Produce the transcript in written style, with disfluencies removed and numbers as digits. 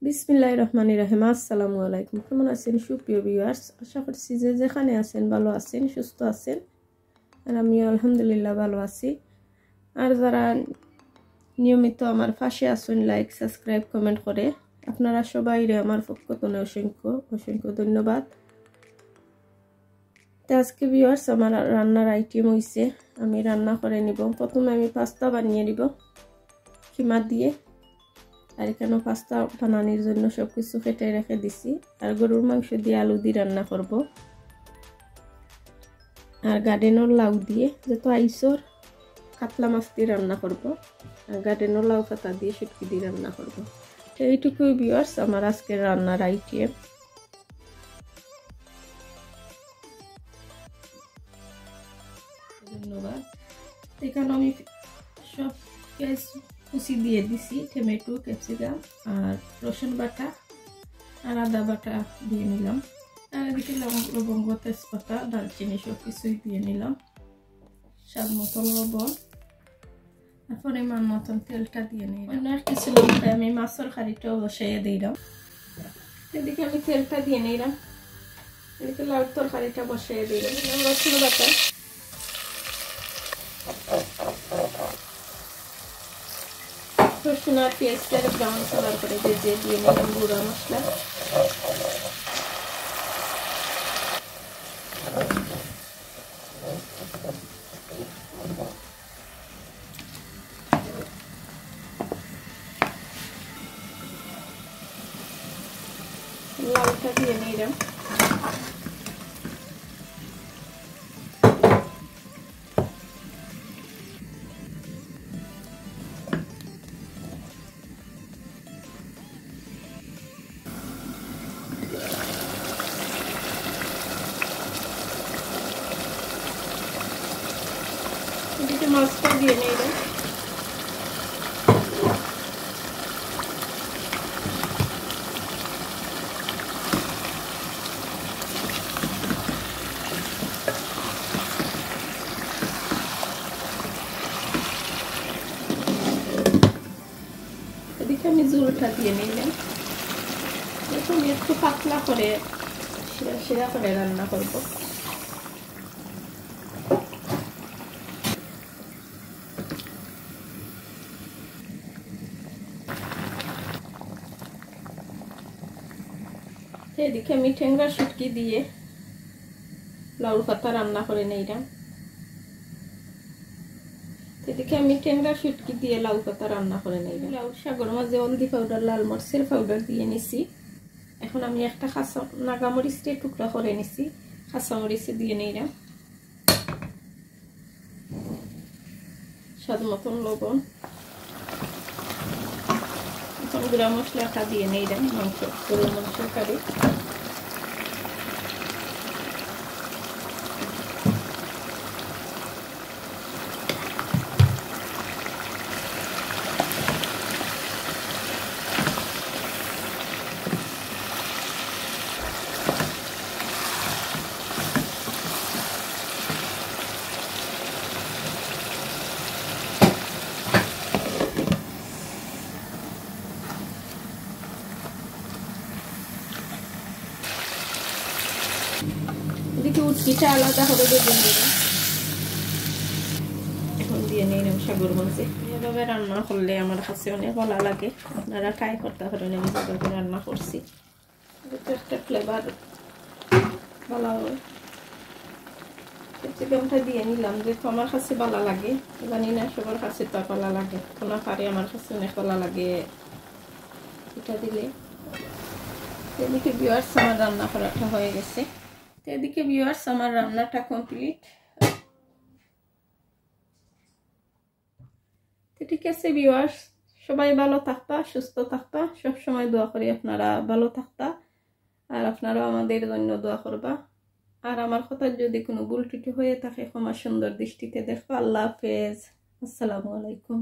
বিসমিল্লাহির রহমানির রহিম। আসসালামু আলাইকুম। কেমন আছেন সুপ্রিয় ভিউয়ার্স? আশা করছি যে যেখানে আছেন ভালো আছেন, সুস্থ আছেন। আর আমিও আলহামদুলিল্লাহ ভালো আছি। আর যারা নিয়মিত আমার পাশে আছেন, লাইক সাবস্ক্রাইব কমেন্ট করে, আপনারা সবাইরে আমার পক্ষ থেকে অসংখ্য ধন্যবাদ। তো আজকে ভিউয়ার্স আমার রান্নার আইটেম হইছে, আমি রান্না করে নিব। প্রথমে আমি পাস্তা বানিয়ে নিব কিমা দিয়ে। আর এখানে পাস্তা বানানোর জন্য সবকিছু কেটে রেখে দিছি। আর গরুর মাংস দিয়ে আলু দিয়ে রান্না করব। আর গার্ডেনের লাউ দিয়ে, যত আইসর কাতলা মাছ দিয়ে রান্না করব। আর গার্ডেনের লাউ পাতা দিয়ে শুটকি দিয়ে রান্না করব। তো এইটুকুই ভিউয়ার্স আমার আজকের রান্নার আইটেম। ধন্যবাদ। এখানে আমি সব পেঁয়াজ কুচি দিয়ে দিছি, টমেটো, ক্যাপসিকাম আর রসুন বাটা আর আদা বাটা দিয়ে নিলাম। আর এদিকে লবঙ্গ, তেজপাতা, দারচিনি সব কিছুই দিয়ে নিলাম। স্বাদ মতন লবণ আর পরিমাণ মতন তেলটা দিয়ে নিলাম। আর কিছু লঙ্কায় আমি মাছের খাড়িটাও বসাইয়ে দিলাম। এদিকে আমি তেলটা দিয়ে নিলাম। এদিকে লাউ তরকারিটা বসাইয়ে দিলাম। রসুন বাটা, রসুন আর পেঁয়াজটা ব্রাউন কালার করে ভেজে দিয়ে নিলাম গুঁড়া মশলা। লাউটা দিয়ে নিলাম। এদিকে মাছটা দিয়ে নিলাম। এদিকে আমি ঝোলটা দিয়ে নিলাম। এখন একটু পাতলা করে শিরা করে রান্না করব। এদিকে আমি ঠেঙ্গা শুটকি দিয়ে লাউ পাতা রান্না করে নিলাম। এদিকে আমি টেংরা শুটকি দিয়ে লাউ পাতা রান্না করে নিলাম। লাউ শাকের মাঝে হলদি পাউডার, লাল মরিচের পাউডার দিয়ে নিছি। এখন আমি একটা নাগামরিচের টুকরা করে নিছি, কাঁচামরিচ দিয়ে নিলাম। স্বাদ মতন লবণ, এখন গুঁড়া মশলাটা দিয়ে নিলাম। গরুর মাংসের কারি। এদিকে উটকিটা আলাদা করে ভেজে নিলাম। এখন দিয়ে নিলাম সাগর মাছে। এভাবে রান্না করলে আমার কাছে অনেক ভালো লাগে। আপনারা ট্রাই করতে পারেন, আমি যেভাবে রান্না করছি। একটা ফ্লেভার ভালো হয়। ক্যাপসিকামটা দিয়ে নিলাম, যেহেতু আমার কাছে ভালো লাগে। জানি না সবার কাছে তো ভালো লাগে না পারে, আমার কাছে অনেক ভালো লাগে এটা দিলে। এদিকে ভিউয়ার্স আমার রান্না করাটা হয়ে গেছে। তো এদিকে ভিউয়ার্স আমার রান্নাটা কমপ্লিট। তো ঠিক আছে ভিউয়ার্স, সবাই ভালো থাকবা, সুস্থ থাকবা। সবসময় দোয়া করি আপনারা ভালো থাকবা। আর আপনারাও আমাদের জন্য দোয়া করবা। আর আমার কথা যদি কোনো ভুল ত্রুটি হয়ে থাকে ক্ষমা সুন্দর দৃষ্টিতে দেখবা। আল্লাহ হাফেজ। আসসালামু আলাইকুম।